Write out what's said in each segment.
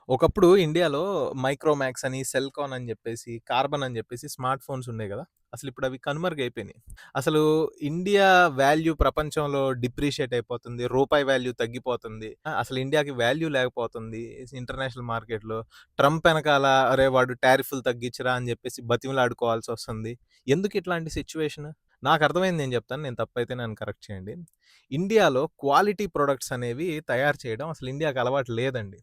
ఒకప్పుడు ఇండియాలో మైక్రోమాక్స్ అని, సెల్‌కాన్ అని జెప్పేసి, కార్బన్ అని జెప్పేసి స్మార్ట్ ఫోన్స్ ఉండేయి గదా! అసలిప్పుడవి కనుమరుగైపోయినాయి. అసలు ఇండియా వాల్యూ ప్రపంచంలో డిప్రిషియేట్ అయిపోతుంది. రూపాయి వాల్యూ తగ్గిపోతుంది. అసలు ఇండియాకి వాల్యూ లేకపోతుంది. ఇంటర్నేషనల్ మార్కెట్‌లో. ట్రంప్ ఎనకాల అరే! వాడు టారిఫ్‌లు తగ్గించరా అని జెప్పేసి బతిమిలాడుకోవాల్సొస్తుంది. ఎందుకిట్లాంటి సిట్యుయేషన్? నాకర్థమైంది నేను జెప్తాను. నేను తప్పైతే నన్ను కరెక్ట్ చేయండి. ఇండియాలో క్వాలిటీ ప్రొడక్ట్స్ అనేవి తయారు చేయడం అసలు ఇండియాకి అలవాటు లేదండి.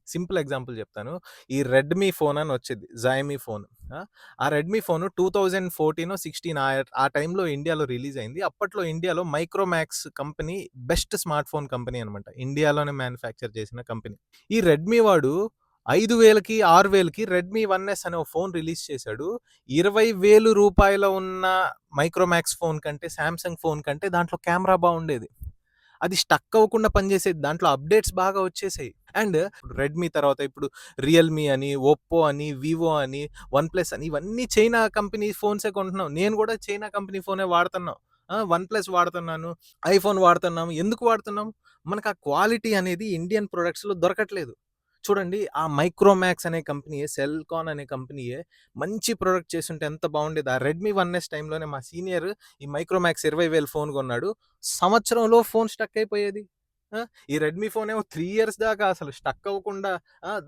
సింపుల్ ఎగ్జాంపుల్ చెప్తాను. ఈ రెడ్‌మీ ఫోన్ అని వచ్చేది. Jaime phone. ఆ! ఆ రెడ్‌మీ ఫోన్ 2014 16 ఆ టైంలో ఇండియాలో రిలీజ్ అయింది. అప్పట్లో ఇండియాలో Micromax company best smart phone company అనమాట. ఇండియాలోనే మ్యానుఫ్యాక్చర్ చేసిన కంపెనీ. ఈ రెడ్‌మీ వాడు 5,000కి, 6,000కి రెడ్‌మీ 1ఎస్ అనే ఒక ఫోన్ రిలీజ్ చేశాడు. రూ. 20,000 ఉన్న మైక్రోమాక్స్ ఫోన్ కంటే, సామ్‌సంగ్ ఫోన్ కంటే దాంట్లో కెమెరా బావుండేది. అది స్టక్ అవ్వకుండా పనిచేసేది. దాంట్లో అప్‌డేట్స్ బాగా వచ్చేసాయి. అండ్ రెడ్‌మీ తర్వాత ఇప్పుడు రియల్‌మీ అని, ఒప్పో అని, వివో అని, వన్‌ప్లస్ అని ఇవన్నీ చైనా కంపెనీ ఫోన్సే కొంటున్నాం. నేను కూడా చైనా కంపెనీ ఫోనే వాడుతున్నాం. వన్‌ప్లస్ వాడుతున్నాను. ఐఫోన్ వాడుతున్నాము. ఎందుకు వాడుతున్నాం? మనకు ఆ క్వాలిటీ అనేది ఇండియన్ ప్రొడక్ట్స్‌లో దొరకట్లేదు. చూడండి ఆ మైక్రోమాక్స్ అనే కంపెనీయే, సెల్‌కాన్ అనే కంపెనీయే మంచి ప్రొడక్ట్ చేసుంటే ఎంత బావుండేది. ఆ రెడ్‌మీ 1ఎస్ టైమ్‌లోనే మా సీనియర్ ఈ మైక్రోమాక్స్ 20,000 ఫోన్ కొన్నాడు. సంవత్సరంలో ఫోన్ స్టక్ అయిపోయేది. ఆ! ఈ రెడ్‌మీ ఫోనేమో 3 ఇయర్స్ దాకా అసలు స్టక్ అవ్వకుండా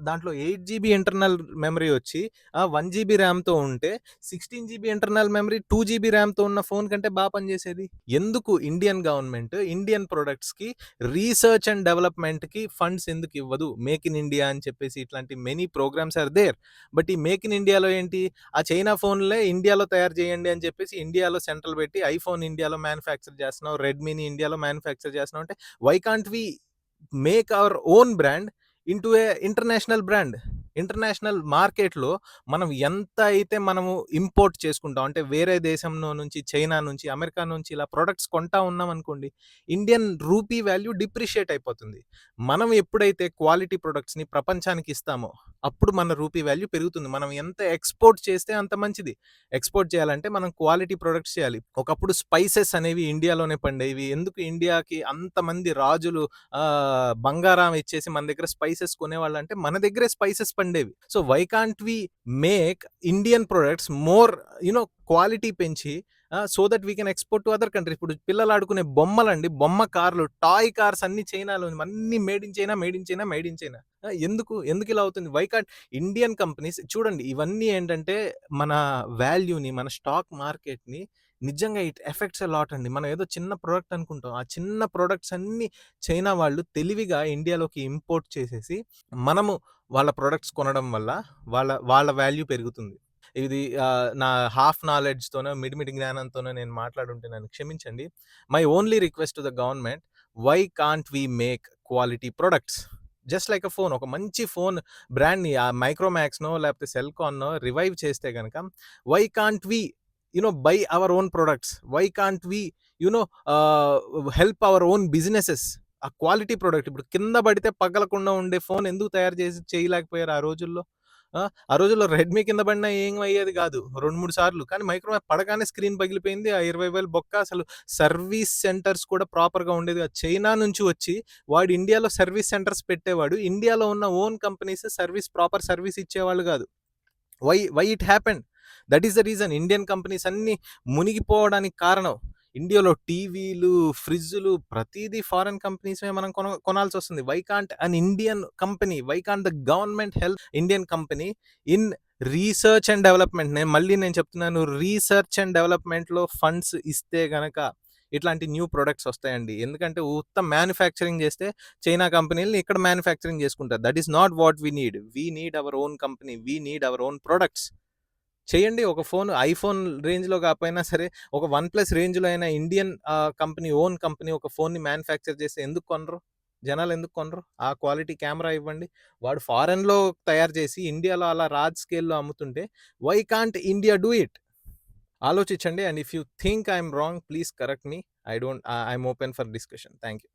దాంట్లో 8 జీబీ ఇంటర్నల్ మెమరీ వచ్చి 1 జీబీ ర్యామ్‌తో ఉంటే 16 జీబీ ఇంటర్నల్ మెమరీ, 2 జీబీ ర్యామ్‌తో ఉన్న ఫోన్ కంటే పనిచేసేది. ఎందుకు ఇండియన్ గవర్నమెంట్ ఇండియన్ ప్రొడక్ట్స్‌కి రీసెర్చ్ అండ్ డెవలప్‌మెంట్‌కి ఫండ్స్ ఎందుకు ఇవ్వదు? మేక్ ఇన్ ఇండియా అని చెప్పేసి ఇట్లాంటి many programmes are there. But ఈ మేక్ ఇన్ ఇండియాలో ఏంటి? ఆ చైనా ఫోన్‌లే ఇండియాలో తయారు చేయండి అని చెప్పేసి ఇండియాలో సెంట్రల్ పెట్టి ఐఫోన్ ఇండియాలో మ్యానుఫ్యాక్చర్ చేస్తున్నాం. రెడ్‌మీని ఇండియాలో మ్యానుఫ్యాక్చర్ చేస్తున్నాం అంటే why can't we make our own brand into a international brand? International మార్కెట్‌లో మనం ఎంత అయితే మనము ఇంపోర్ట్ చేసుకుంటాం అంటే వేరే దేశంలో నుంచి, చైనా నుంచి, అమెరికా నుంచి ఇలా ప్రొడక్ట్స్ కొంటా ఉన్నామనుకోండి, ఇండియన్ రూపీ వాల్యూ డిప్రిషియేట్ అయిపోతుంది. మనం ఎప్పుడైతే క్వాలిటీ ప్రొడక్ట్స్‌ని ప్రపంచానికి ఇస్తామో, అప్పుడు మన రూపీ వాల్యూ పెరుగుతుంది. మనం ఎంత ఎక్స్‌పోర్ట్ చేస్తే అంత మంచిది. ఎక్స్‌పోర్ట్ చేయాలంటే మనం క్వాలిటీ ప్రొడక్ట్స్ చేయాలి. ఒకప్పుడు స్పైసెస్ అనేవి ఇండియాలోనే పండేవి. ఎందుకు ఇండియాకి అంతమంది రాజులు బంగారం ఇచ్చేసి మన దగ్గర స్పైసెస్ కొనేవాళ్ళంటే మన దగ్గరే స్పైసెస్ పండేవి. So, why can't we make Indian products more quality పెంచి so that we can export to other countries. ఇప్పుడు పిల్లలు ఆడుకునే బొమ్మలండి, బొమ్మ కార్లు, టాయ్ కార్స్ అన్నీ చైనాలోనివి. అన్నీ made in China, made in China, made in China. ఎందుకిలా అవుతుంది? వై కాంట్ ఇండియన్ కంపెనీస్ చూడండి ఇవన్నీ ఏంటంటే మన వాల్యూని, మన స్టాక్ మార్కెట్‌ని నిజంగా ఇట్ ఎఫెక్ట్స్ ఎ లాట్ అండి. మనం ఏదో చిన్న ప్రొడక్ట్ అనుకుంటాం. ఆ చిన్న ప్రొడక్ట్స్ అన్నీ చైనా వాళ్ళు తెలివిగా ఇండియాలోకి ఇంపోర్ట్ చేసేసి, మనము వాళ్ళ ప్రొడక్ట్స్ కొనడం వల్ల వాళ్ళ వాళ్ళ వాల్యూ పెరుగుతుంది. ఇది నా హాఫ్ నాలెడ్జ్‌తోనో, మిడిమిడి జ్ఞానంతోనో నేను మాట్లాడుంటే నన్ను క్షమించండి. My only request to the government, why can't we make quality products? Just like a phone. ఒక మంచి ఫోన్ బ్రాండ్‌ని ఆ మైక్రోమాక్స్‌నో లేకపోతే సెల్‌కాన్‌నో రివైవ్ చేస్తే గనక, why can't we buy our own products? Why can't we you know help our own businesses? ఆ quality product ఇప్పుడు కింద పడితే పగలకుండా ఉండే ఫోన్ ఎందుకు తయారు చేసి చేయలేకపోయారు ఆ రోజుల్లో? ఆ! ఆ రోజుల్లో రెడ్‌మీ కింద పడినా ఏం అయ్యేది కాదు. 2, 3 సార్లు. కానీ మైక్రోమాక్స్ పడగానే స్క్రీన్ పగిలిపోయింది. ఆ 20,000 బొక్క అసలు సర్వీస్ సెంటర్స్ కూడా ప్రాపర్‌గా ఉండేది కాదు. చైనా నుంచి వచ్చి వాడు ఇండియాలో సర్వీస్ సెంటర్స్ పెట్టేవాడు. ఇండియాలో ఉన్న ఓన్ కంపెనీస్ ప్రాపర్ సర్వీస్ ఇచ్చేవాళ్ళు కాదు. Why it happened? That is the reason Indian companies అన్నీ మునిగిపోవడానికి కారణం. ఇండియాలో టీవీలు, ఫ్రిడ్జ్‌లు ప్రతీదీ ఫారెన్ కంపెనీసే మనం కొనాల్సొస్తుంది. Why can't an Indian company? Why can't the government help Indian company in research and development? నేను చెప్తున్నాను. రీసెర్చ్ అండ్ డెవలప్‌మెంట్‌లో ఫండ్స్ ఇస్తే గనక ఇట్లాంటి న్యూ ప్రొడక్ట్స్ వస్తాయండి. ఎందుకంటే మ్యానుఫ్యాక్చరింగ్ చేస్తే చైనా కంపెనీలని ఇక్కడ మ్యానుఫ్యాక్చరింగ్ చేసుకుంటారు. That is not what we need. We need our own company. We need our own products. చేయండి ఒక ఫోన్ ఐఫోన్ రేంజ్‌లో కాకపోయినా సరే, ఒక వన్‌ప్లస్ రేంజ్‌లో అయినా ఇండియన్ కంపెనీ, ఓన్ కంపెనీ ఒక ఫోన్‌ని మ్యానుఫ్యాక్చర్ చేస్తే ఎందుకు కొనరు? జనాలెందుకు కొనరు? ఆ క్వాలిటీ కెమెరా ఇవ్వండి. వాడు ఫారెన్‌లో తయారు చేసి ఇండియాలో అలా లార్జ్ స్కేల్‌లో అమ్ముతుంటే why can't India do it? ఆలోచించండి. And if you think I am wrong please correct me. I am open for discussion. Thank you.